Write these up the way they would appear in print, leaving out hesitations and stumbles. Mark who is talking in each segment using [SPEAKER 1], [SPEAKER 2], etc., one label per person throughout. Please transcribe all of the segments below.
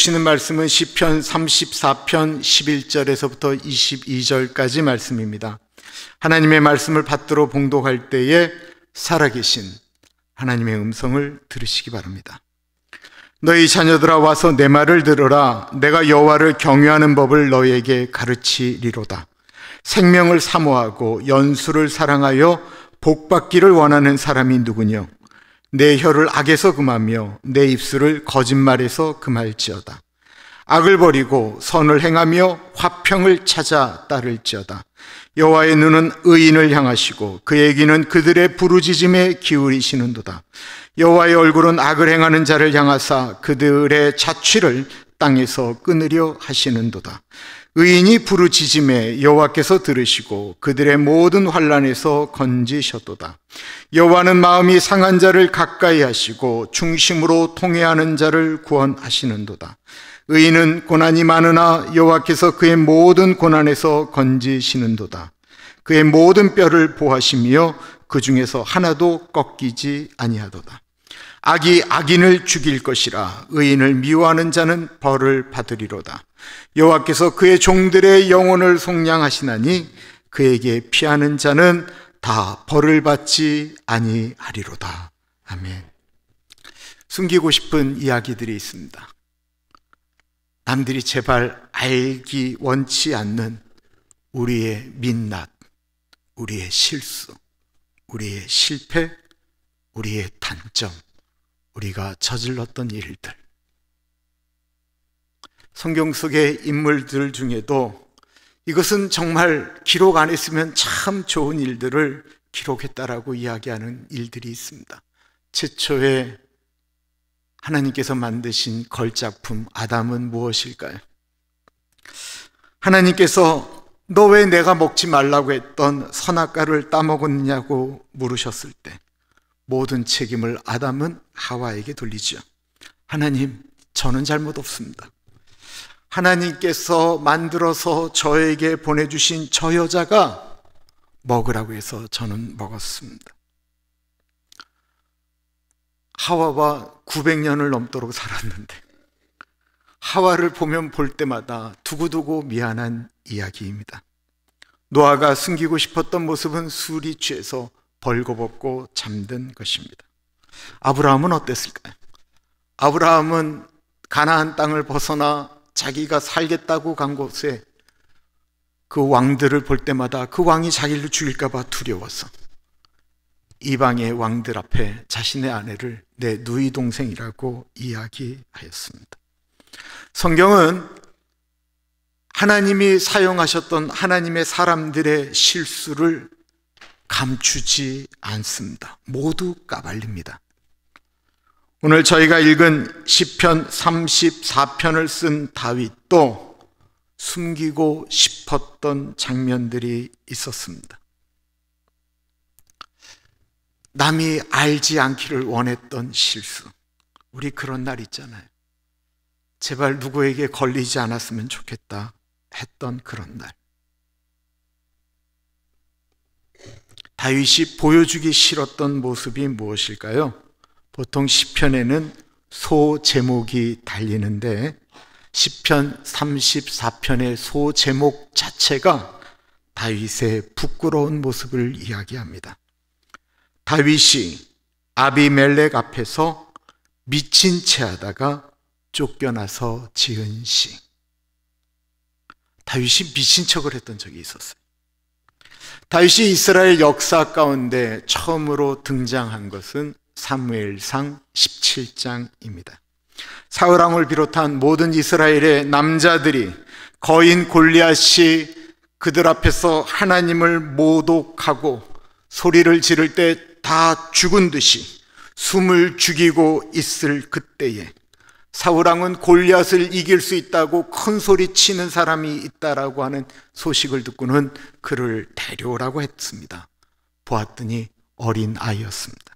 [SPEAKER 1] 주시는 말씀은 시편 34편 11절에서부터 22절까지 말씀입니다. 하나님의 말씀을 받들어 봉독할 때에 살아계신 하나님의 음성을 들으시기 바랍니다. 너희 자녀들아 와서 내 말을 들으라. 내가 여호와를 경외하는 법을 너희에게 가르치리로다. 생명을 사모하고 연수를 사랑하여 복받기를 원하는 사람이 누구뇨? 내 혀를 악에서 금하며 내 입술을 거짓말에서 금할지어다. 악을 버리고 선을 행하며 화평을 찾아 따를지어다. 여호와의 눈은 의인을 향하시고 그의 귀는 그들의 부르짖음에 기울이시는도다. 여호와의 얼굴은 악을 행하는 자를 향하사 그들의 자취를 땅에서 끊으려 하시는도다. 의인이 부르짖음에 여호와께서 들으시고 그들의 모든 환난에서 건지셨도다. 여호와는 마음이 상한 자를 가까이 하시고 중심으로 통회하는 자를 구원하시는도다. 의인은 고난이 많으나 여호와께서 그의 모든 고난에서 건지시는도다. 그의 모든 뼈를 보하시며 그 중에서 하나도 꺾이지 아니하도다. 악이 악인을 죽일 것이라. 의인을 미워하는 자는 벌을 받으리로다. 여호와께서 그의 종들의 영혼을 속량하시나니 그에게 피하는 자는 다 벌을 받지 아니하리로다. 아멘. 숨기고 싶은 이야기들이 있습니다. 남들이 제발 알기 원치 않는 우리의 민낯, 우리의 실수, 우리의 실패, 우리의 단점, 우리가 저질렀던 일들. 성경 속의 인물들 중에도 이것은 정말 기록 안 했으면 참 좋은 일들을 기록했다라고 이야기하는 일들이 있습니다. 최초에 하나님께서 만드신 걸작품 아담은 무엇일까요? 하나님께서 너 왜 내가 먹지 말라고 했던 선악과를 따먹었냐고 물으셨을 때 모든 책임을 아담은 하와에게 돌리죠. 하나님, 저는 잘못 없습니다. 하나님께서 만들어서 저에게 보내주신 저 여자가 먹으라고 해서 저는 먹었습니다. 하와와 900년을 넘도록 살았는데 하와를 보면 볼 때마다 두고두고 미안한 이야기입니다. 노아가 숨기고 싶었던 모습은 술이 취해서 벌거벗고 잠든 것입니다. 아브라함은 어땠을까요? 아브라함은 가나안 땅을 벗어나 자기가 살겠다고 간 곳에 그 왕들을 볼 때마다 그 왕이 자기를 죽일까 봐 두려워서 이방의 왕들 앞에 자신의 아내를 내 누이 동생이라고 이야기하였습니다. 성경은 하나님이 사용하셨던 하나님의 사람들의 실수를 감추지 않습니다. 모두 까발립니다. 오늘 저희가 읽은 시편 34편을 쓴 다윗도 숨기고 싶었던 장면들이 있었습니다. 남이 알지 않기를 원했던 실수. 우리 그런 날 있잖아요. 제발 누구에게 걸리지 않았으면 좋겠다 했던 그런 날. 다윗이 보여주기 싫었던 모습이 무엇일까요? 보통 시편에는 소 제목이 달리는데 시편 34편의 소 제목 자체가 다윗의 부끄러운 모습을 이야기합니다. 다윗이 아비멜렉 앞에서 미친 채 하다가 쫓겨나서 지은 시. 다윗이 미친 척을 했던 적이 있었어요. 다윗이 이스라엘 역사 가운데 처음으로 등장한 것은 사무엘상 17장입니다. 사울왕을 비롯한 모든 이스라엘의 남자들이 거인 골리앗이 그들 앞에서 하나님을 모독하고 소리를 지를 때 다 죽은 듯이 숨을 죽이고 있을 그때에 사울왕은 골리앗을 이길 수 있다고 큰 소리 치는 사람이 있다라고 하는 소식을 듣고는 그를 데려오라고 했습니다. 보았더니 어린 아이였습니다.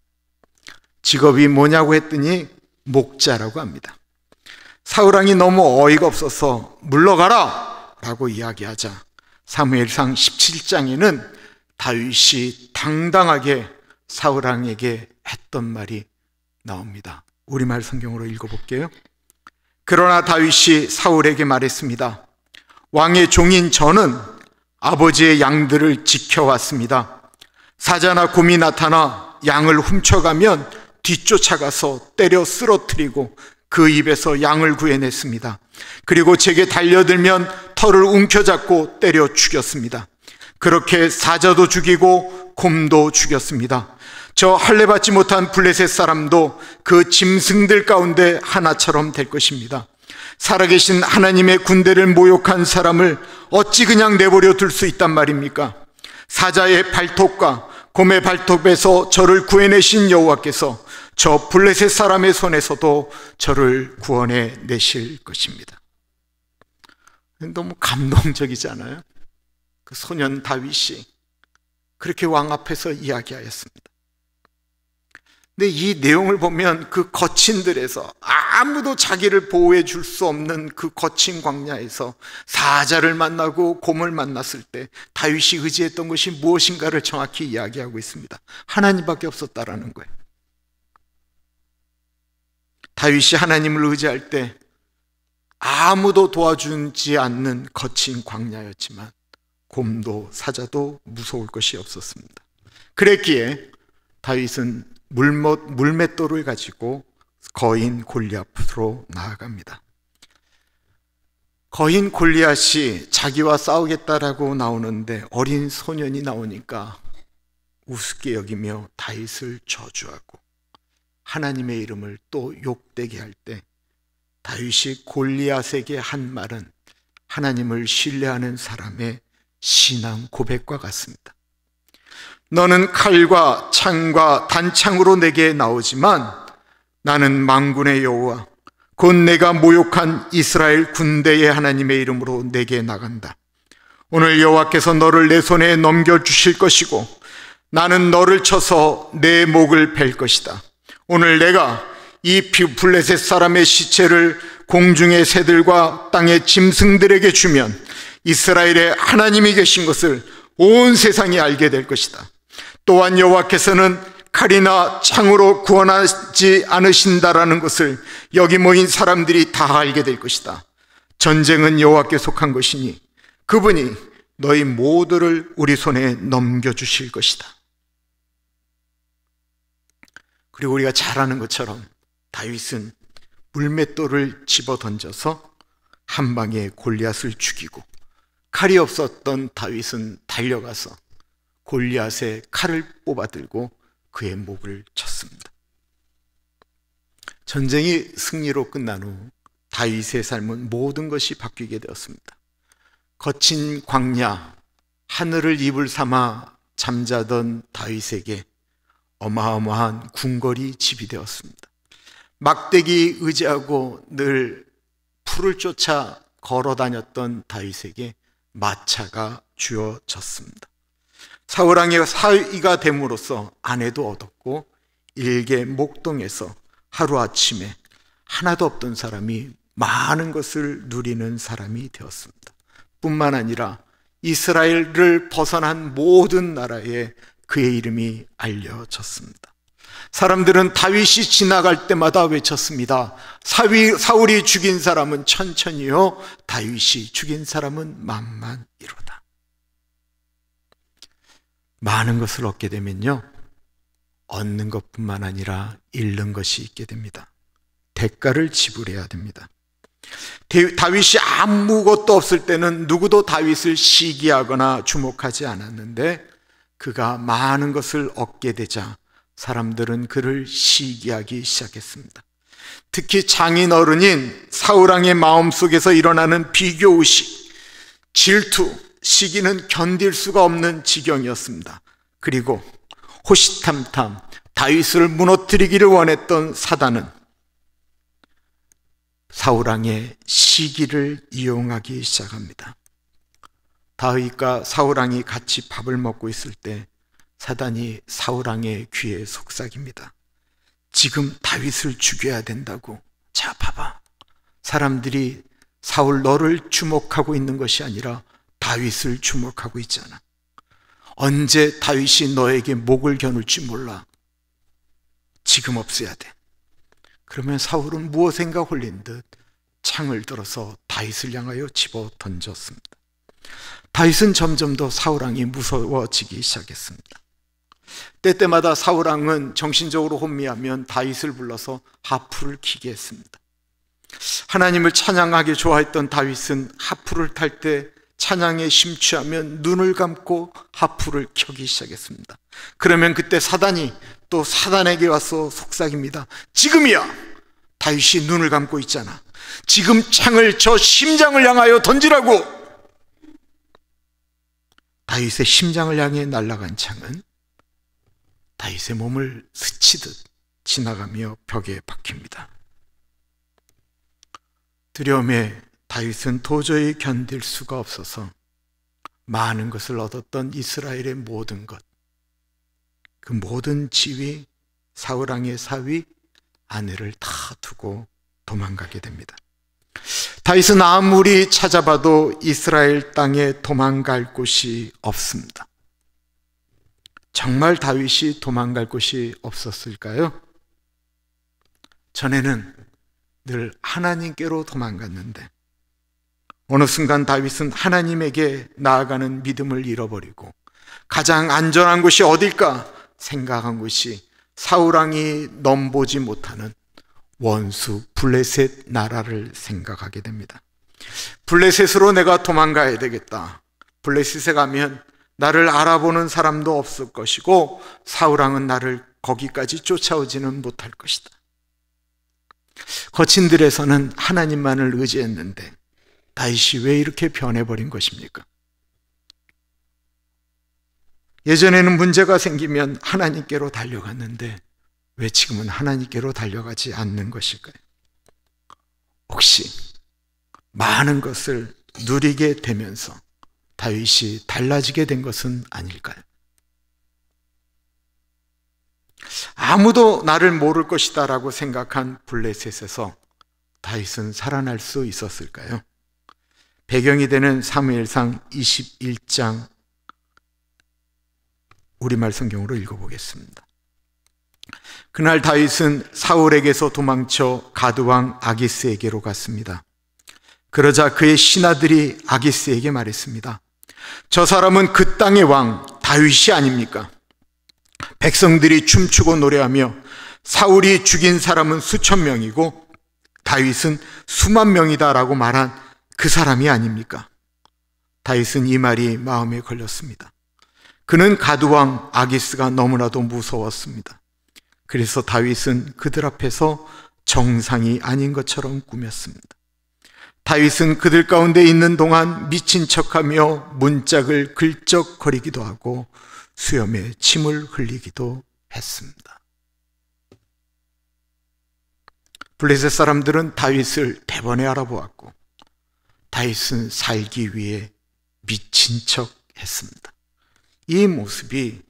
[SPEAKER 1] 직업이 뭐냐고 했더니 목자라고 합니다. 사울왕이 너무 어이가 없어서 물러가라 라고 이야기하자 사무엘상 17장에는 다윗이 당당하게 사울왕에게 했던 말이 나옵니다. 우리말 성경으로 읽어볼게요. 그러나 다윗이 사울에게 말했습니다. 왕의 종인 저는 아버지의 양들을 지켜왔습니다. 사자나 곰이 나타나 양을 훔쳐가면 뒤쫓아가서 때려 쓰러뜨리고 그 입에서 양을 구해냈습니다. 그리고 제게 달려들면 털을 움켜잡고 때려 죽였습니다. 그렇게 사자도 죽이고 곰도 죽였습니다. 저 할례받지 못한 블레셋 사람도 그 짐승들 가운데 하나처럼 될 것입니다. 살아계신 하나님의 군대를 모욕한 사람을 어찌 그냥 내버려 둘 수 있단 말입니까? 사자의 발톱과 곰의 발톱에서 저를 구해내신 여호와께서 저 블레셋 사람의 손에서도 저를 구원해 내실 것입니다. 너무 감동적이지 않아요? 그 소년 다윗이 그렇게 왕 앞에서 이야기하였습니다. 근데 이 내용을 보면 그 거친 들에서 아무도 자기를 보호해 줄 수 없는 그 거친 광야에서 사자를 만나고 곰을 만났을 때 다윗이 의지했던 것이 무엇인가를 정확히 이야기하고 있습니다. 하나님밖에 없었다라는 거예요. 다윗이 하나님을 의지할 때 아무도 도와주지 않는 거친 광야였지만 곰도 사자도 무서울 것이 없었습니다. 그랬기에 다윗은 물맷돌을 가지고 거인 골리앗 앞으로 나아갑니다. 거인 골리앗이 자기와 싸우겠다라고 나오는데 어린 소년이 나오니까 우습게 여기며 다윗을 저주하고 하나님의 이름을 또 욕되게 할 때 다윗이 골리앗에게 한 말은 하나님을 신뢰하는 사람의 신앙 고백과 같습니다. 너는 칼과 창과 단창으로 내게 나오지만 나는 만군의 여호와 곧 내가 모욕한 이스라엘 군대의 하나님의 이름으로 내게 나간다. 오늘 여호와께서 너를 내 손에 넘겨주실 것이고 나는 너를 쳐서 내 목을 벨 것이다. 오늘 내가 이 블레셋 사람의 시체를 공중의 새들과 땅의 짐승들에게 주면 이스라엘의 하나님이 계신 것을 온 세상이 알게 될 것이다. 또한 여호와께서는 칼이나 창으로 구원하지 않으신다라는 것을 여기 모인 사람들이 다 알게 될 것이다. 전쟁은 여호와께 속한 것이니 그분이 너희 모두를 우리 손에 넘겨주실 것이다. 그리고 우리가 잘 아는 것처럼 다윗은 물맷돌을 집어 던져서 한 방에 골리앗을 죽이고 칼이 없었던 다윗은 달려가서 골리앗의 칼을 뽑아들고 그의 목을 쳤습니다. 전쟁이 승리로 끝난 후 다윗의 삶은 모든 것이 바뀌게 되었습니다. 거친 광야, 하늘을 이불 삼아 잠자던 다윗에게 어마어마한 궁궐이 집이 되었습니다. 막대기 의지하고 늘 풀을 쫓아 걸어 다녔던 다윗에게 마차가 주어졌습니다. 사울왕의 사위가 됨으로써 아내도 얻었고 일개 목동에서 하루아침에 하나도 없던 사람이 많은 것을 누리는 사람이 되었습니다. 뿐만 아니라 이스라엘을 벗어난 모든 나라에 그의 이름이 알려졌습니다. 사람들은 다윗이 지나갈 때마다 외쳤습니다. 사울이 죽인 사람은 천천히요, 다윗이 죽인 사람은 만만이로다. 많은 것을 얻게 되면요, 얻는 것뿐만 아니라 잃는 것이 있게 됩니다. 대가를 지불해야 됩니다. 다윗이 아무것도 없을 때는 누구도 다윗을 시기하거나 주목하지 않았는데 그가 많은 것을 얻게 되자 사람들은 그를 시기하기 시작했습니다. 특히 장인어른인 사울왕의 마음속에서 일어나는 비교의식, 질투, 시기는 견딜 수가 없는 지경이었습니다. 그리고 호시탐탐 다윗을 무너뜨리기를 원했던 사단은 사울왕의 시기를 이용하기 시작합니다. 다윗과 사울왕이 같이 밥을 먹고 있을 때 사단이 사울왕의 귀에 속삭입니다. 지금 다윗을 죽여야 된다고. 자, 봐봐. 사람들이 사울 너를 주목하고 있는 것이 아니라 다윗을 주목하고 있잖아. 언제 다윗이 너에게 목을 겨눌지 몰라. 지금 없애야 돼. 그러면 사울은 무엇인가 홀린 듯 창을 들어서 다윗을 향하여 집어 던졌습니다. 다윗은 점점 더 사울왕이 무서워지기 시작했습니다. 때때마다 사울왕은 정신적으로 혼미하면 다윗을 불러서 하프를 키게 했습니다. 하나님을 찬양하기 좋아했던 다윗은 하프를 탈 때 찬양에 심취하면 눈을 감고 하프를 켜기 시작했습니다. 그러면 그때 사단이 또 사단에게 와서 속삭입니다. 지금이야! 다윗이 눈을 감고 있잖아. 지금 창을 저 심장을 향하여 던지라고! 다윗의 심장을 향해 날아간 창은 다윗의 몸을 스치듯 지나가며 벽에 박힙니다. 두려움에 다윗은 도저히 견딜 수가 없어서 많은 것을 얻었던 이스라엘의 모든 것, 그 모든 지위, 사울왕의 사위, 아내를 다 두고 도망가게 됩니다. 다윗은 아무리 찾아봐도 이스라엘 땅에 도망갈 곳이 없습니다. 정말 다윗이 도망갈 곳이 없었을까요? 전에는 늘 하나님께로 도망갔는데 어느 순간 다윗은 하나님에게 나아가는 믿음을 잃어버리고 가장 안전한 곳이 어딜까 생각한 곳이 사울왕이 넘보지 못하는 원수 블레셋 나라를 생각하게 됩니다. 블레셋으로 내가 도망가야 되겠다. 블레셋에 가면 나를 알아보는 사람도 없을 것이고 사울왕은 나를 거기까지 쫓아오지는 못할 것이다. 거친 들에서는 하나님만을 의지했는데 다윗이 왜 이렇게 변해버린 것입니까? 예전에는 문제가 생기면 하나님께로 달려갔는데 왜 지금은 하나님께로 달려가지 않는 것일까요? 혹시 많은 것을 누리게 되면서 다윗이 달라지게 된 것은 아닐까요? 아무도 나를 모를 것이다 라고 생각한 블레셋에서 다윗은 살아날 수 있었을까요? 배경이 되는 사무엘상 21장 우리말 성경으로 읽어보겠습니다. 그날 다윗은 사울에게서 도망쳐 가드왕 아기스에게로 갔습니다. 그러자 그의 신하들이 아기스에게 말했습니다. 저 사람은 그 땅의 왕 다윗이 아닙니까? 백성들이 춤추고 노래하며 사울이 죽인 사람은 수천 명이고 다윗은 수만 명이다 라고 말한 그 사람이 아닙니까? 다윗은 이 말이 마음에 걸렸습니다. 그는 가드왕 아기스가 너무나도 무서웠습니다. 그래서 다윗은 그들 앞에서 정상이 아닌 것처럼 꾸몄습니다. 다윗은 그들 가운데 있는 동안 미친 척하며 문짝을 긁적거리기도 하고 수염에 침을 흘리기도 했습니다. 블레셋 사람들은 다윗을 대번에 알아보았고 다윗은 살기 위해 미친 척 했습니다. 이 모습이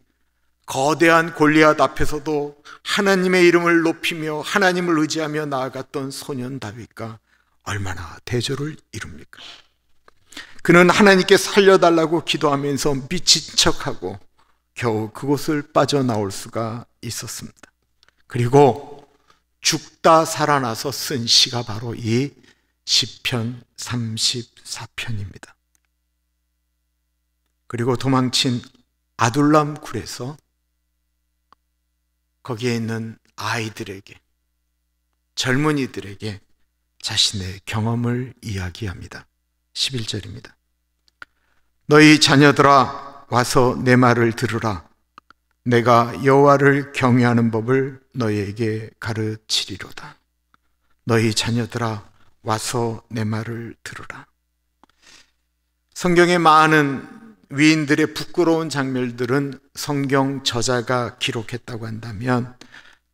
[SPEAKER 1] 거대한 골리앗 앞에서도 하나님의 이름을 높이며 하나님을 의지하며 나아갔던 소년 다윗과 얼마나 대조를 이룹니까? 그는 하나님께 살려달라고 기도하면서 미친 척하고 겨우 그곳을 빠져나올 수가 있었습니다. 그리고 죽다 살아나서 쓴 시가 바로 이 시편 34편입니다. 그리고 도망친 아둘람 굴에서 거기에 있는 아이들에게, 젊은이들에게 자신의 경험을 이야기합니다. 11절입니다. 너희 자녀들아 와서 내 말을 들으라. 내가 여호와를 경외하는 법을 너희에게 가르치리로다. 너희 자녀들아 와서 내 말을 들으라. 성경의 많은 위인들의 부끄러운 장면들은 성경 저자가 기록했다고 한다면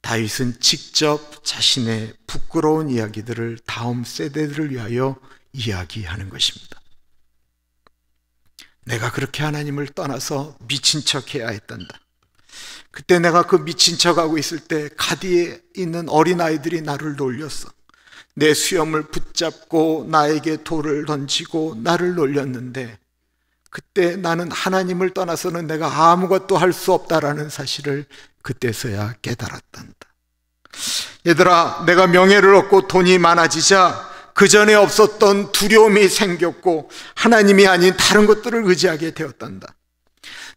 [SPEAKER 1] 다윗은 직접 자신의 부끄러운 이야기들을 다음 세대들을 위하여 이야기하는 것입니다. 내가 그렇게 하나님을 떠나서 미친 척해야 했단다. 그때 내가 그 미친 척하고 있을 때 가디에 있는 어린아이들이 나를 놀렸어. 내 수염을 붙잡고 나에게 돌을 던지고 나를 놀렸는데 그때 나는 하나님을 떠나서는 내가 아무것도 할 수 없다라는 사실을 그때서야 깨달았단다. 얘들아, 내가 명예를 얻고 돈이 많아지자 그전에 없었던 두려움이 생겼고 하나님이 아닌 다른 것들을 의지하게 되었단다.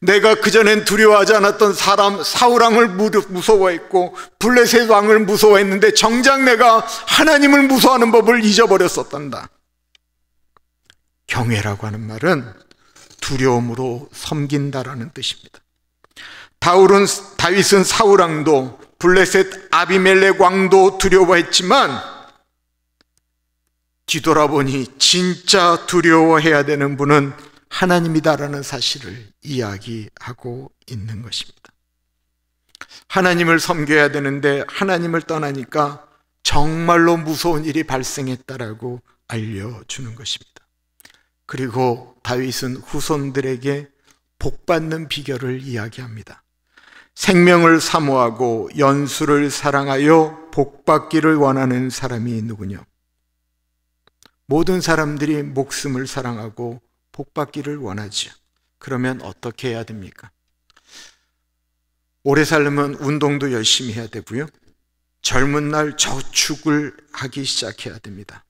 [SPEAKER 1] 내가 그전엔 두려워하지 않았던 사람 사울 왕을 무서워했고 블레셋 왕을 무서워했는데 정작 내가 하나님을 무서워하는 법을 잊어버렸었단다. 경외라고 하는 말은 두려움으로 섬긴다라는 뜻입니다. 다윗은 사울 왕도 블레셋 아비멜렉 왕도 두려워했지만 뒤돌아보니 진짜 두려워해야 되는 분은 하나님이다라는 사실을 이야기하고 있는 것입니다. 하나님을 섬겨야 되는데 하나님을 떠나니까 정말로 무서운 일이 발생했다라고 알려주는 것입니다. 그리고 다윗은 후손들에게 복받는 비결을 이야기합니다. 생명을 사모하고 연수를 사랑하여 복받기를 원하는 사람이 누구냐? 모든 사람들이 목숨을 사랑하고 복받기를 원하죠. 그러면 어떻게 해야 됩니까? 오래 살려면 운동도 열심히 해야 되고요. 젊은 날 저축을 하기 시작해야 됩니다.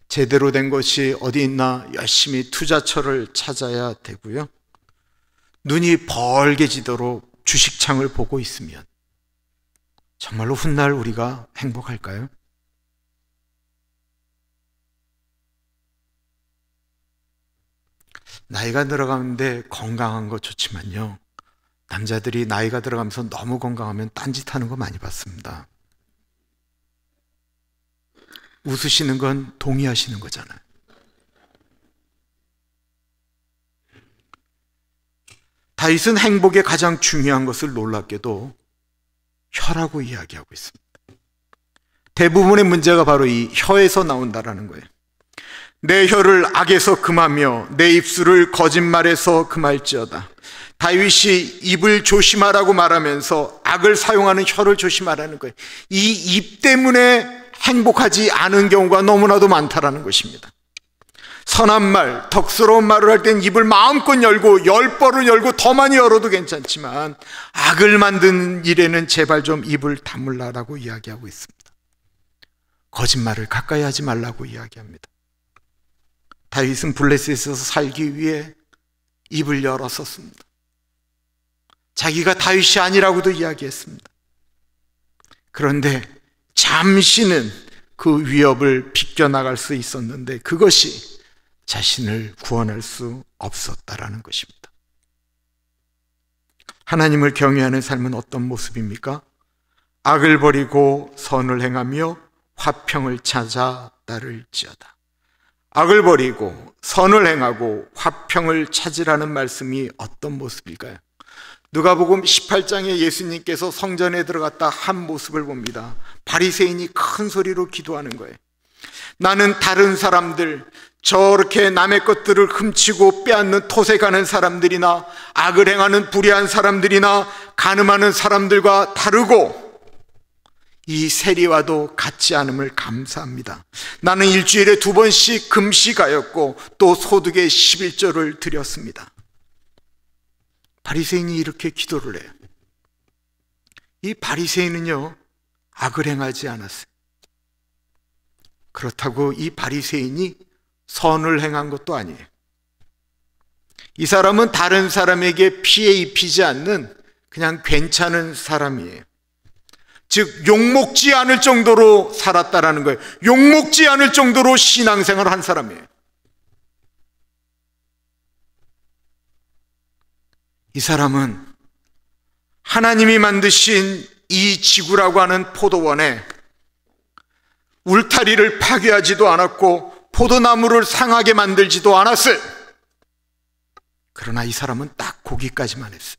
[SPEAKER 1] 제대로 된 것이 어디 있나 열심히 투자처를 찾아야 되고요. 눈이 벌게지도록 주식창을 보고 있으면 정말로 훗날 우리가 행복할까요? 나이가 들어가는데 건강한 거 좋지만요, 남자들이 나이가 들어가면서 너무 건강하면 딴짓하는 거 많이 봤습니다. 웃으시는 건 동의하시는 거잖아요. 다윗은 행복의 가장 중요한 것을 놀랍게도 혀라고 이야기하고 있습니다. 대부분의 문제가 바로 이 혀에서 나온다라는 거예요. 내 혀를 악에서 금하며 내 입술을 거짓말에서 금할지어다. 다윗이 입을 조심하라고 말하면서 악을 사용하는 혀를 조심하라는 거예요. 이 입 때문에 행복하지 않은 경우가 너무나도 많다라는 것입니다. 선한 말, 덕스러운 말을 할 땐 입을 마음껏 열고 10번을 열고 더 많이 열어도 괜찮지만 악을 만드는 일에는 제발 좀 입을 다물라라고 이야기하고 있습니다. 거짓말을 가까이 하지 말라고 이야기합니다. 다윗은 블레셋에서 살기 위해 입을 열었었습니다. 자기가 다윗이 아니라고도 이야기했습니다. 그런데 잠시는 그 위협을 비껴나갈 수 있었는데 그것이 자신을 구원할 수 없었다라는 것입니다. 하나님을 경외하는 삶은 어떤 모습입니까? 악을 버리고 선을 행하며 화평을 찾아 따를지어다. 악을 버리고 선을 행하고 화평을 찾으라는 말씀이 어떤 모습일까요? 누가복음 18장에 예수님께서 성전에 들어갔다 한 모습을 봅니다. 바리새인이 큰 소리로 기도하는 거예요. 나는 다른 사람들, 저렇게 남의 것들을 훔치고 빼앗는 토색하는 사람들이나 악을 행하는 불의한 사람들이나 간음하는 사람들과 다르고 이 세리와도 같지 않음을 감사합니다. 나는 일주일에 2번씩 금식하였고 또 소득의 11조를 드렸습니다. 바리새인이 이렇게 기도를 해요. 이 바리새인은요, 악을 행하지 않았어요. 그렇다고 이 바리새인이 선을 행한 것도 아니에요. 이 사람은 다른 사람에게 피해 입히지 않는 그냥 괜찮은 사람이에요. 즉 욕먹지 않을 정도로 살았다라는 거예요. 욕먹지 않을 정도로 신앙생활을 한 사람이에요. 이 사람은 하나님이 만드신 이 지구라고 하는 포도원에 울타리를 파괴하지도 않았고 포도나무를 상하게 만들지도 않았어요. 그러나 이 사람은 딱 거기까지만 했어요.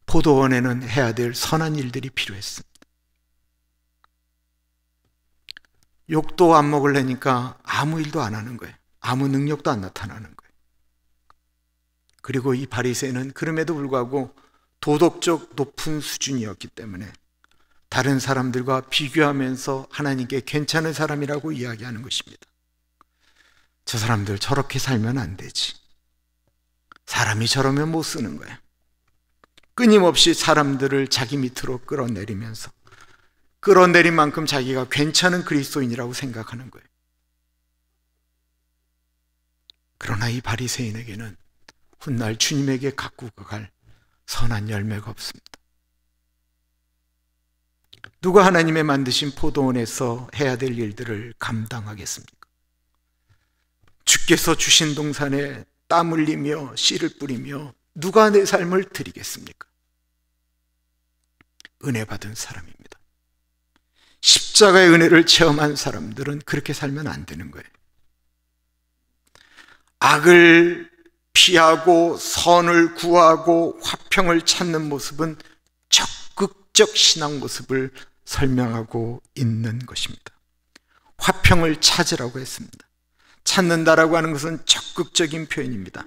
[SPEAKER 1] 포도원에는 해야 될 선한 일들이 필요했습니다. 욕도 안 먹으려니까 아무 일도 안 하는 거예요. 아무 능력도 안 나타나는 거예요. 그리고 이 바리새인은 그럼에도 불구하고 도덕적 높은 수준이었기 때문에 다른 사람들과 비교하면서 하나님께 괜찮은 사람이라고 이야기하는 것입니다. 저 사람들 저렇게 살면 안 되지. 사람이 저러면 못 쓰는 거예요. 끊임없이 사람들을 자기 밑으로 끌어내리면서 끌어내린 만큼 자기가 괜찮은 그리스도인이라고 생각하는 거예요. 그러나 이 바리새인에게는 훗날 주님에게 갖고 갈 선한 열매가 없습니다. 누가 하나님의 만드신 포도원에서 해야 될 일들을 감당하겠습니까? 주께서 주신 동산에 땀 흘리며 씨를 뿌리며 누가 내 삶을 드리겠습니까? 은혜 받은 사람입니다. 십자가의 은혜를 체험한 사람들은 그렇게 살면 안 되는 거예요. 악을 피하고 선을 구하고 화평을 찾는 모습은 적극적 신앙 모습을 설명하고 있는 것입니다. 화평을 찾으라고 했습니다. 찾는다라고 하는 것은 적극적인 표현입니다.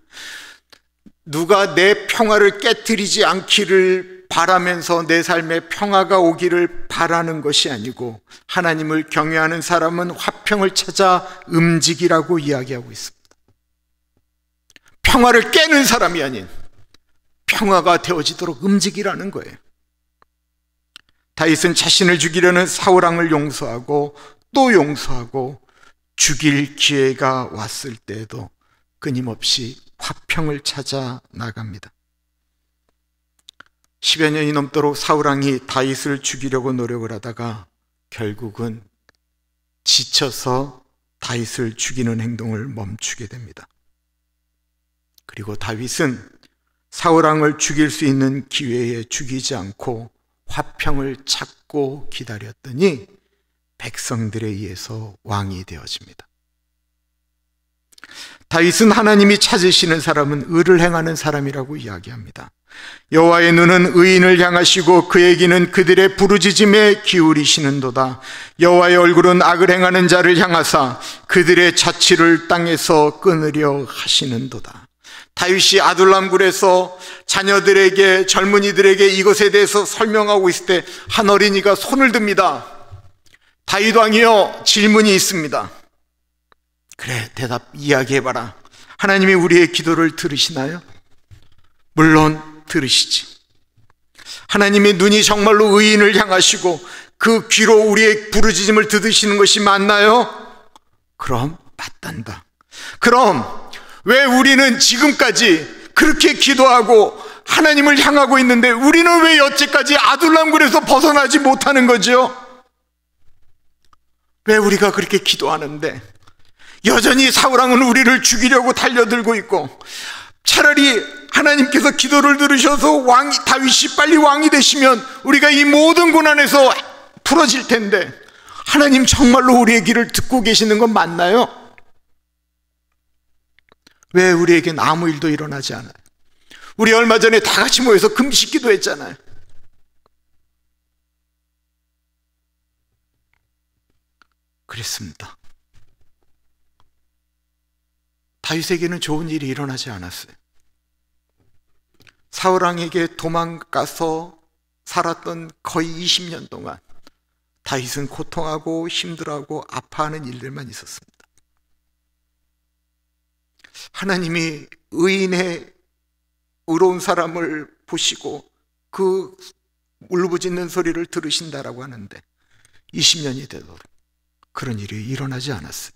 [SPEAKER 1] 누가 내 평화를 깨트리지 않기를 바라면서 내 삶에 평화가 오기를 바라는 것이 아니고, 하나님을 경외하는 사람은 화평을 찾아 움직이라고 이야기하고 있습니다. 평화를 깨는 사람이 아닌 평화가 되어지도록 움직이라는 거예요. 다윗은 자신을 죽이려는 사울왕을 용서하고 또 용서하고 죽일 기회가 왔을 때에도 끊임없이 화평을 찾아 나갑니다. 10여 년이 넘도록 사울왕이 다윗을 죽이려고 노력을 하다가 결국은 지쳐서 다윗을 죽이는 행동을 멈추게 됩니다. 그리고 다윗은 사울왕을 죽일 수 있는 기회에 죽이지 않고 화평을 찾고 기다렸더니 백성들에 의해서 왕이 되어집니다. 다윗은 하나님이 찾으시는 사람은 의를 행하는 사람이라고 이야기합니다. 여호와의 눈은 의인을 향하시고 그의 귀는 그들의 부르짖음에 기울이시는도다. 여호와의 얼굴은 악을 행하는 자를 향하사 그들의 자취를 땅에서 끊으려 하시는도다. 다윗이 아둘람굴에서 자녀들에게, 젊은이들에게 이것에 대해서 설명하고 있을 때 한 어린이가 손을 듭니다. 다윗 왕이여, 질문이 있습니다. 그래, 대답 이야기해봐라. 하나님이 우리의 기도를 들으시나요? 물론 들으시지. 하나님의 눈이 정말로 의인을 향하시고 그 귀로 우리의 부르짖음을 들으시는 것이 맞나요? 그럼 맞단다. 그럼 왜 우리는 지금까지 그렇게 기도하고 하나님을 향하고 있는데 우리는 왜 여태까지 아둘람굴에서 벗어나지 못하는 거죠? 왜 우리가 그렇게 기도하는데 여전히 사울왕은 우리를 죽이려고 달려들고 있고, 차라리 하나님께서 기도를 들으셔서 다윗이 빨리 왕이 되시면 우리가 이 모든 고난에서 풀어질 텐데, 하나님 정말로 우리의 길을 듣고 계시는 건 맞나요? 왜 우리에겐 아무 일도 일어나지 않아요? 우리 얼마 전에 다 같이 모여서 금식 기도했잖아요. 그랬습니다. 다윗에게는 좋은 일이 일어나지 않았어요. 사울왕에게 도망가서 살았던 거의 20년 동안 다윗은 고통하고 힘들어하고 아파하는 일들만 있었습니다. 하나님이 의인의 의로운 사람을 보시고 그 울부짖는 소리를 들으신다라고 하는데 20년이 되도록 그런 일이 일어나지 않았어요.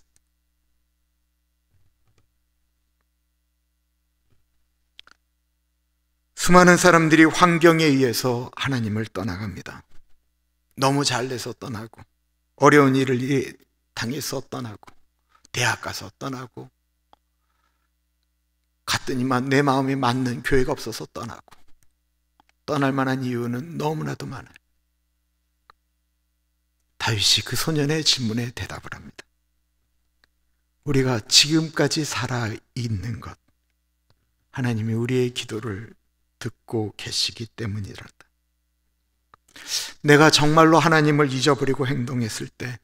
[SPEAKER 1] 수많은 사람들이 환경에 의해서 하나님을 떠나갑니다. 너무 잘돼서 떠나고, 어려운 일을 당해서 떠나고, 대학 가서 떠나고, 갔더니만 내 마음에 맞는 교회가 없어서 떠나고, 떠날 만한 이유는 너무나도 많아요. 다윗이 그 소년의 질문에 대답을 합니다. 우리가 지금까지 살아있는 것, 하나님이 우리의 기도를 듣고 계시기 때문이란다. 내가 정말로 하나님을 잊어버리고 행동했을 때,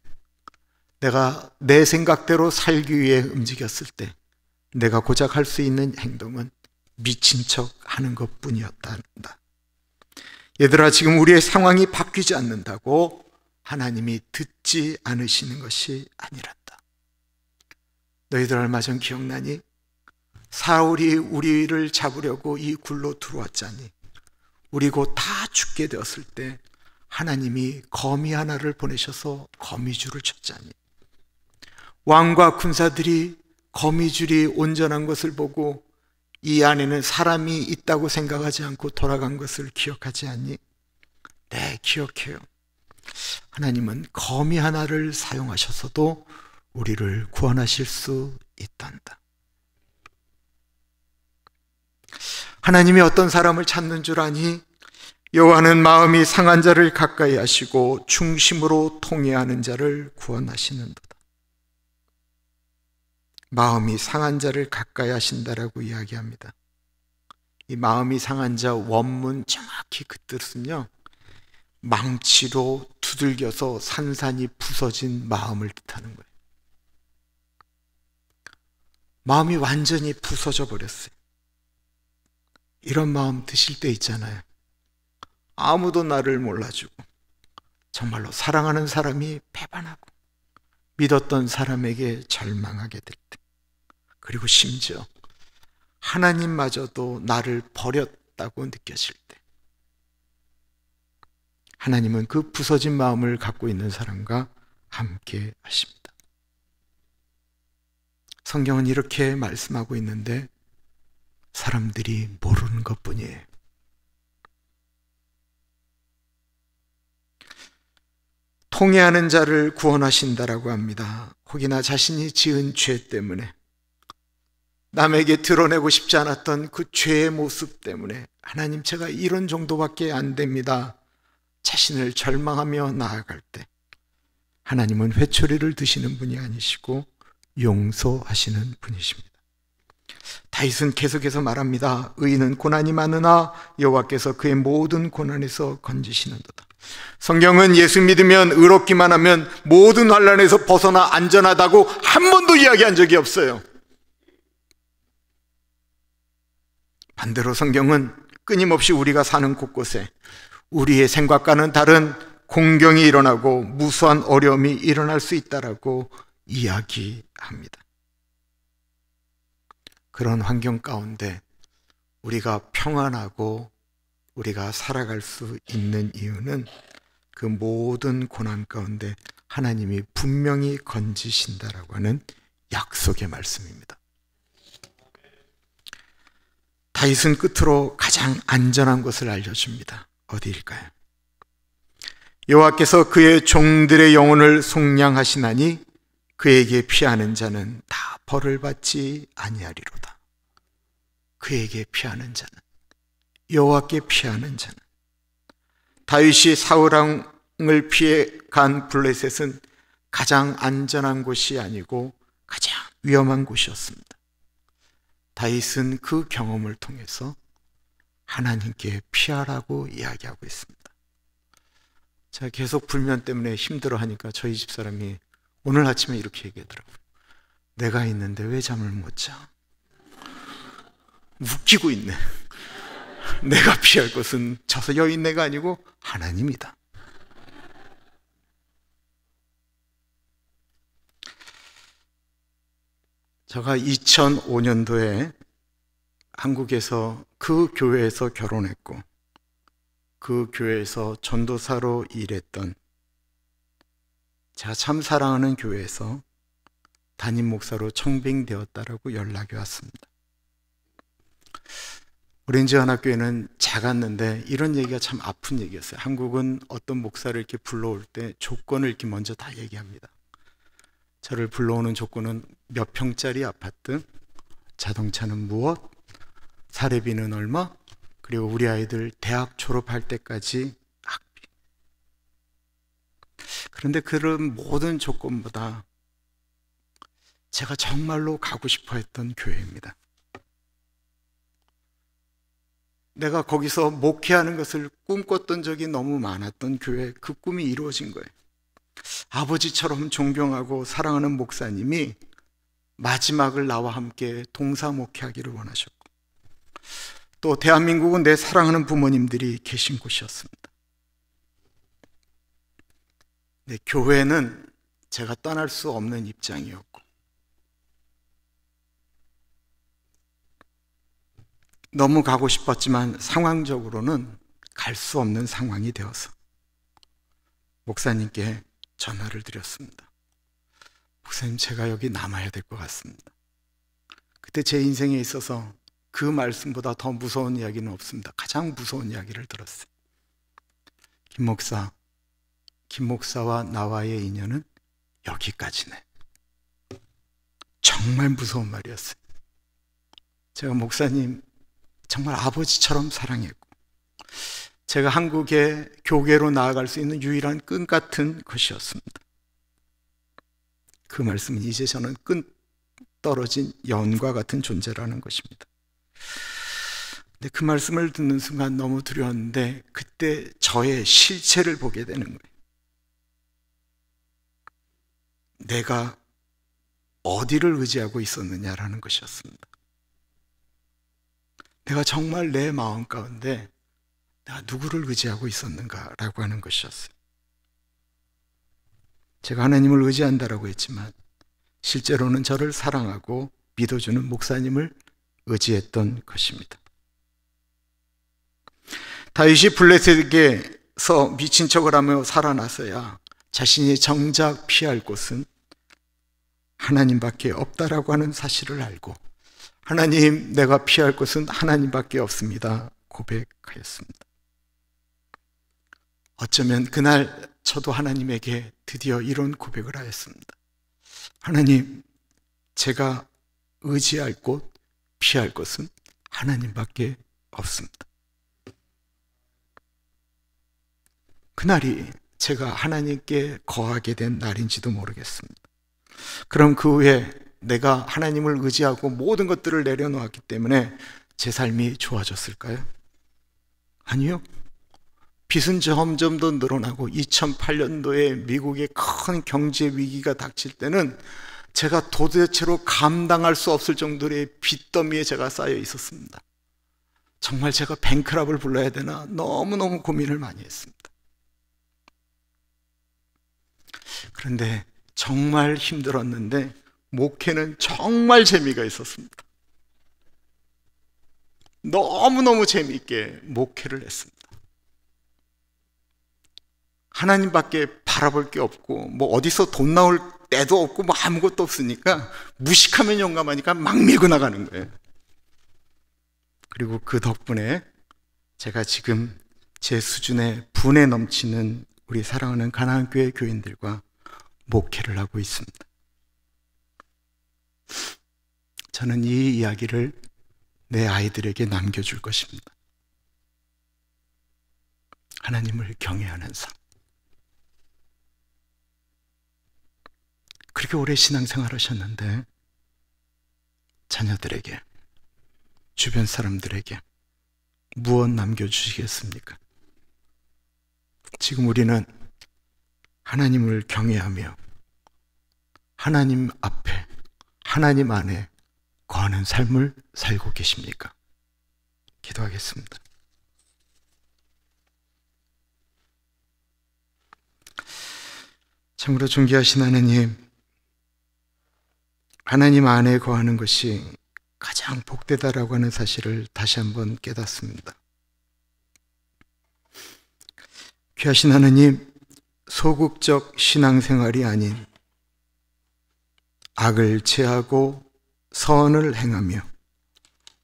[SPEAKER 1] 내가 내 생각대로 살기 위해 움직였을 때, 내가 고작 할 수 있는 행동은 미친 척 하는 것 뿐이었단다. 얘들아, 지금 우리의 상황이 바뀌지 않는다고 하나님이 듣지 않으시는 것이 아니란다. 너희들 얼마 전 기억나니? 사울이 우리를 잡으려고 이 굴로 들어왔자니 우리 곧 다 죽게 되었을 때 하나님이 거미 하나를 보내셔서 거미줄을 쳤자니, 왕과 군사들이 거미줄이 온전한 것을 보고 이 안에는 사람이 있다고 생각하지 않고 돌아간 것을 기억하지 않니? 네, 기억해요. 하나님은 거미 하나를 사용하셔서도 우리를 구원하실 수 있단다. 하나님이 어떤 사람을 찾는 줄 아니? 여호와는 마음이 상한 자를 가까이 하시고 중심으로 통회하는 자를 구원하시는도다. 마음이 상한 자를 가까이 하신다라고 이야기합니다. 이 마음이 상한 자 원문 정확히 그 뜻은요, 망치로 두들겨서 산산이 부서진 마음을 뜻하는 거예요. 마음이 완전히 부서져 버렸어요. 이런 마음 드실 때 있잖아요. 아무도 나를 몰라주고 정말로 사랑하는 사람이 배반하고 믿었던 사람에게 절망하게 될 때, 그리고 심지어 하나님마저도 나를 버렸다고 느껴질 때, 하나님은 그 부서진 마음을 갖고 있는 사람과 함께 하십니다. 성경은 이렇게 말씀하고 있는데 사람들이 모르는 것뿐이에요. 통회하는 자를 구원하신다라고 합니다. 혹이나 자신이 지은 죄 때문에, 남에게 드러내고 싶지 않았던 그 죄의 모습 때문에 하나님, 제가 이런 정도밖에 안 됩니다, 자신을 절망하며 나아갈 때 하나님은 회초리를 드시는 분이 아니시고 용서하시는 분이십니다. 다윗은 계속해서 말합니다. 의인은 고난이 많으나 여호와께서 그의 모든 고난에서 건지시는도다. 성경은 예수 믿으면, 의롭기만 하면 모든 환난에서 벗어나 안전하다고 한 번도 이야기한 적이 없어요. 반대로 성경은 끊임없이 우리가 사는 곳곳에 우리의 생각과는 다른 공경이 일어나고 무수한 어려움이 일어날 수 있다라고 이야기합니다. 그런 환경 가운데 우리가 평안하고 우리가 살아갈 수 있는 이유는 그 모든 고난 가운데 하나님이 분명히 건지신다라고 하는 약속의 말씀입니다. 다윗은 끝으로 가장 안전한 것을 알려줍니다. 어디일까요? 여호와께서 그의 종들의 영혼을 속량하시나니 그에게 피하는 자는 다 벌을 받지 아니하리로다. 그에게 피하는 자는, 여호와께 피하는 자는. 다윗이 사울왕을 피해 간 블레셋은 가장 안전한 곳이 아니고 가장 위험한 곳이었습니다. 다윗은 그 경험을 통해서 하나님께 피하라고 이야기하고 있습니다. 제가 계속 불면 때문에 힘들어하니까 저희 집사람이 오늘 아침에 이렇게 얘기하더라고요. 내가 있는데 왜 잠을 못 자? 웃기고 있네. 내가 피할 것은 저 여인네가 아니고 하나님이다. 제가 2005년도에 한국에서 그 교회에서 결혼했고 그 교회에서 전도사로 일했던, 제가 참 사랑하는 교회에서 담임 목사로 청빙되었다라고 연락이 왔습니다. 오렌지 하나교회는 작았는데 이런 얘기가 참 아픈 얘기였어요. 한국은 어떤 목사를 이렇게 불러올 때 조건을 이렇게 먼저 다 얘기합니다. 저를 불러오는 조건은 몇 평짜리 아파트, 자동차는 무엇, 사례비는 얼마, 그리고 우리 아이들 대학 졸업할 때까지 학비. 그런데 그런 모든 조건보다 제가 정말로 가고 싶어 했던 교회입니다. 내가 거기서 목회하는 것을 꿈꿨던 적이 너무 많았던 교회, 그 꿈이 이루어진 거예요. 아버지처럼 존경하고 사랑하는 목사님이 마지막을 나와 함께 동사 목회하기를 원하셨고, 또 대한민국은 내 사랑하는 부모님들이 계신 곳이었습니다. 네, 교회는 제가 떠날 수 없는 입장이었고, 너무 가고 싶었지만 상황적으로는 갈 수 없는 상황이 되어서 목사님께 전화를 드렸습니다. 목사님, 제가 여기 남아야 될 것 같습니다. 그때 제 인생에 있어서 그 말씀보다 더 무서운 이야기는 없습니다. 가장 무서운 이야기를 들었어요. 김 목사와 나와의 인연은 여기까지네. 정말 무서운 말이었어요. 제가 목사님 정말 아버지처럼 사랑했고, 제가 한국의 교계로 나아갈 수 있는 유일한 끈 같은 것이었습니다. 그 말씀은 이제 저는 끈 떨어진 연과 같은 존재라는 것입니다. 근데 그 말씀을 듣는 순간 너무 두려웠는데, 그때 저의 실체를 보게 되는 거예요. 내가 어디를 의지하고 있었느냐라는 것이었습니다. 내가 정말 내 마음 가운데 내가 누구를 의지하고 있었는가라고 하는 것이었어요. 제가 하나님을 의지한다라고 했지만 실제로는 저를 사랑하고 믿어주는 목사님을 의지했던 것입니다. 다윗이 블레셋에게서 미친 척을 하며 살아나서야 자신이 정작 피할 곳은 하나님밖에 없다라고 하는 사실을 알고, 하나님, 내가 피할 곳은 하나님밖에 없습니다 고백하였습니다. 어쩌면 그날 저도 하나님에게 드디어 이런 고백을 하였습니다. 하나님, 제가 의지할 곳, 피할 곳은 하나님밖에 없습니다. 그날이 제가 하나님께 거하게 된 날인지도 모르겠습니다. 그럼 그 후에 내가 하나님을 의지하고 모든 것들을 내려놓았기 때문에 제 삶이 좋아졌을까요? 아니요. 빚은 점점 더 늘어나고 2008년도에 미국의 큰 경제 위기가 닥칠 때는 제가 도대체로 감당할 수 없을 정도의 빚더미에 제가 쌓여 있었습니다. 정말 제가 뱅크랍을 불러야 되나 너무너무 고민을 많이 했습니다. 그런데 정말 힘들었는데 목회는 정말 재미가 있었습니다. 너무너무 재미있게 목회를 했습니다. 하나님밖에 바라볼 게 없고 뭐 어디서 돈 나올 때도 없고 뭐 아무것도 없으니까 무식하면 용감하니까 막 밀고 나가는 거예요. 그리고 그 덕분에 제가 지금 제 수준의 분에 넘치는 우리 사랑하는 가나안교회 교인들과 목회를 하고 있습니다. 저는 이 이야기를 내 아이들에게 남겨줄 것입니다. 하나님을 경외하는 삶. 그렇게 오래 신앙생활 하셨는데 자녀들에게, 주변 사람들에게 무엇 남겨주시겠습니까? 지금 우리는 하나님을 경외하며 하나님 앞에, 하나님 안에 거하는 삶을 살고 계십니까? 기도하겠습니다. 참으로 존귀하신 하나님, 하나님 안에 거하는 것이 가장 복되다라고 하는 사실을 다시 한번 깨닫습니다. 귀하신 하나님, 소극적 신앙생활이 아닌 악을 제하고 선을 행하며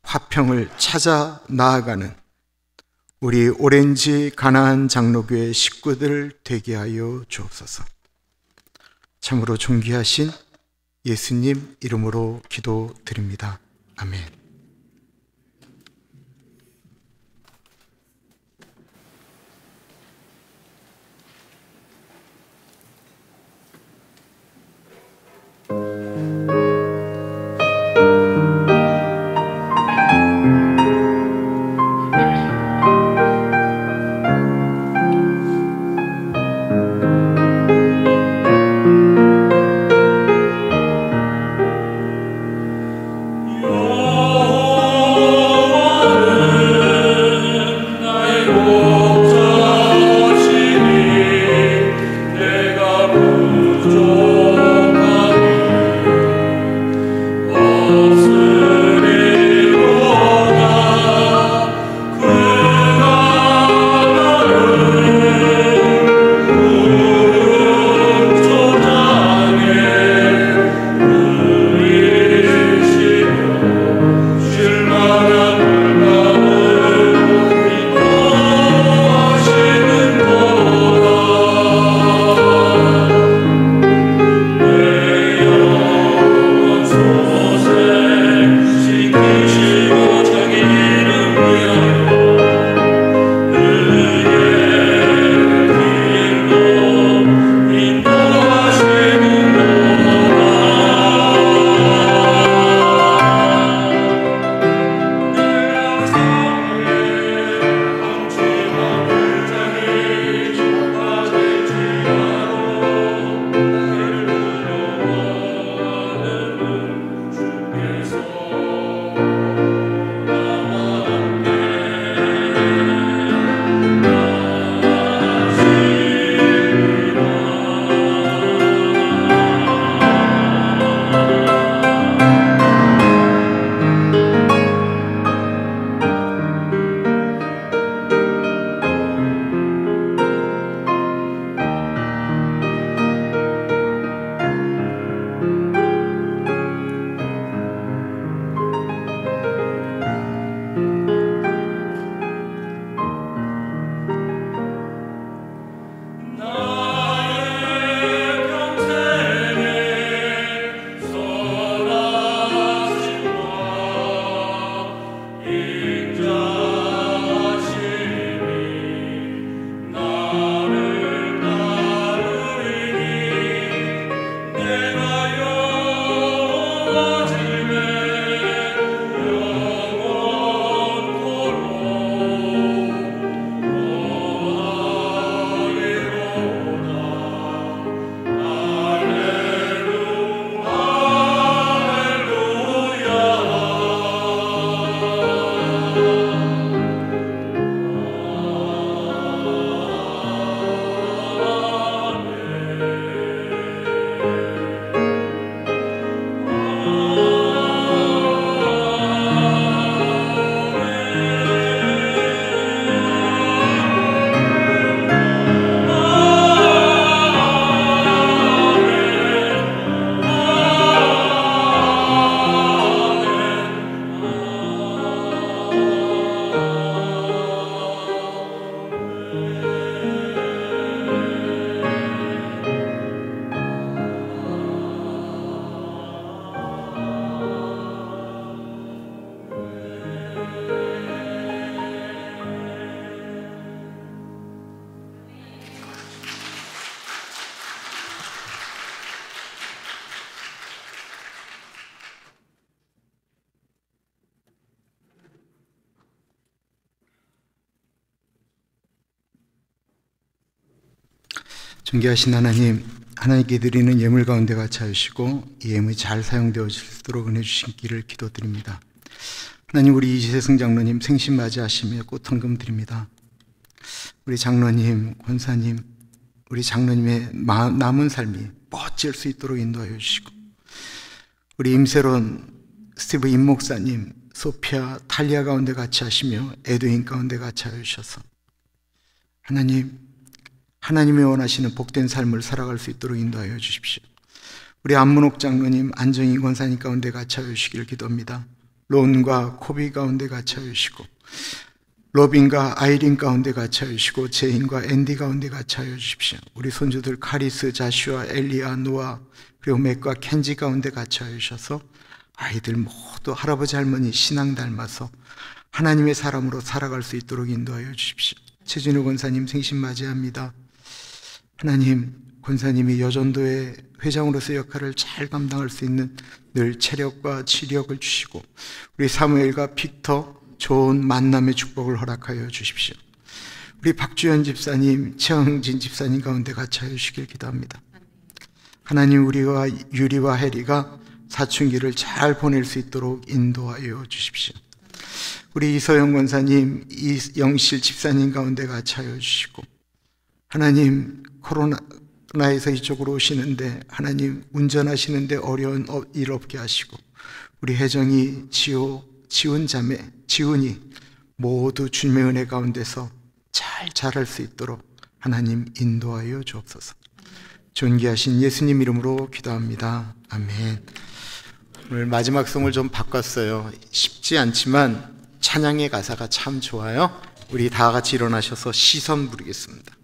[SPEAKER 1] 화평을 찾아 나아가는 우리 오렌지 가나안 장로교회 식구들 되게 하여 주옵소서. 참으로 존귀하신 예수님 이름으로 기도드립니다. 아멘.
[SPEAKER 2] 요
[SPEAKER 1] 존귀하신 하나님, 하나님께 드리는 예물 가운데 같이 하시고 이 예물이 잘 사용되어지도록 은혜 주시기를 기도드립니다. 하나님, 우리 이재승 장로님 생신 맞이하시며 꽃헌금 드립니다. 우리 장로님, 권사님, 우리 장로님의 남은 삶이 멋질 수 있도록 인도하여 주시고, 우리 임세론, 스티브 임 목사님, 소피아, 탈리아 가운데 같이 하시며 에드윈 가운데 같이 하여 주셔서 하나님, 하나님이 원하시는 복된 삶을 살아갈 수 있도록 인도하여 주십시오. 우리 안문옥 장로님, 안정희 권사님 가운데 같이 하여 주시기를 기도합니다. 론과 코비 가운데 같이 하여 주시고, 로빈과 아이린 가운데 같이 하여 주시고, 제인과 앤디 가운데 같이 하여 주십시오. 우리 손주들 카리스, 자슈아, 엘리야, 노아, 그리고 맥과 켄지 가운데 같이 하여 주셔서 아이들 모두 할아버지 할머니 신앙 닮아서 하나님의 사람으로 살아갈 수 있도록 인도하여 주십시오. 최진우 권사님 생신 맞이합니다. 하나님, 권사님이 여전도의 회장으로서 역할을 잘 감당할 수 있는 늘 체력과 지력을 주시고, 우리 사무엘과 빅터 좋은 만남의 축복을 허락하여 주십시오. 우리 박주연 집사님, 최영진 집사님 가운데 같이 하여 주시길 기도합니다. 하나님, 우리와 유리와 해리가 사춘기를 잘 보낼 수 있도록 인도하여 주십시오. 우리 이서영 권사님, 이영실 집사님 가운데 같이 하여 주시고, 하나님, 코로나에서 이쪽으로 오시는데 하나님 운전하시는데 어려운 일 없게 하시고, 우리 혜정이, 지훈 자매, 지훈이 모두 주님의 은혜 가운데서 잘 자랄 수 있도록 하나님 인도하여 주옵소서. 존귀하신 예수님 이름으로 기도합니다. 아멘. 오늘 마지막 송을 좀 바꿨어요. 쉽지 않지만 찬양의 가사가 참 좋아요. 우리 다 같이 일어나셔서 시선 부르겠습니다.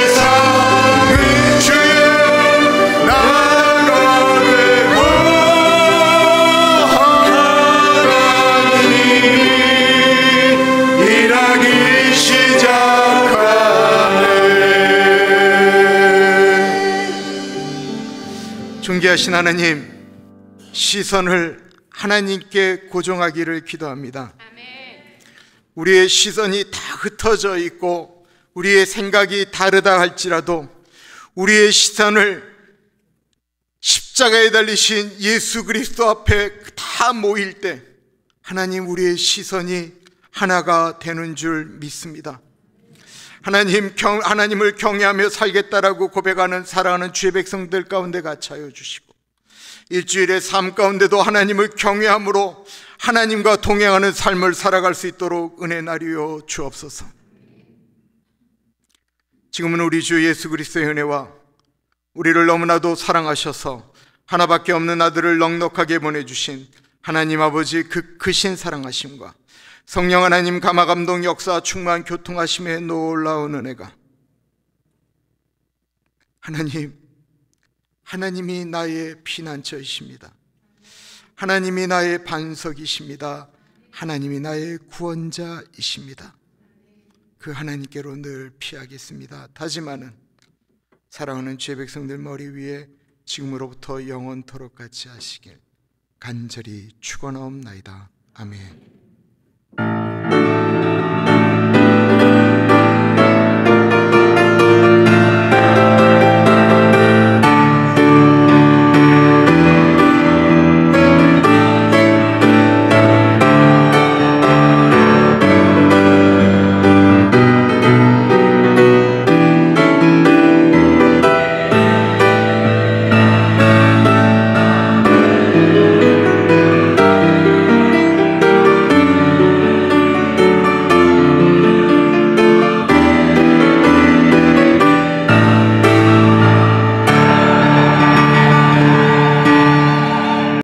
[SPEAKER 2] 세상은 주여 나라가 되고
[SPEAKER 1] 존귀하신 하나님, 시선을 하나님께 고정하기를 기도합니다. 우리의 시선이 다 흩어져 있고 우리의 생각이 다르다 할지라도 우리의 시선을 십자가에 달리신 예수 그리스도 앞에 다 모일 때 하나님, 우리의 시선이 하나가 되는 줄 믿습니다. 하나님을 경외하며 살겠다라고 고백하는 사랑하는 주의 백성들 가운데 같이 하여 주시고, 일주일의 삶 가운데도 하나님을 경외함으로 하나님과 동행하는 삶을 살아갈 수 있도록 은혜 나리여 주옵소서. 지금은 우리 주 예수 그리스도의 은혜와 우리를 너무나도 사랑하셔서 하나밖에 없는 아들을 넉넉하게 보내주신 하나님 아버지 그 크신 사랑하심과 성령 하나님 감화감동 역사 충만 교통하심의 놀라운 은혜가, 하나님이 나의 피난처이십니다. 하나님이 나의 반석이십니다. 하나님이 나의 구원자이십니다. 그 하나님께로 늘 피하겠습니다. 다짐하는 사랑하는 주의 백성들 머리 위에 지금으로부터 영원토록 같이 하시길 간절히 축원하옵나이다. 아멘.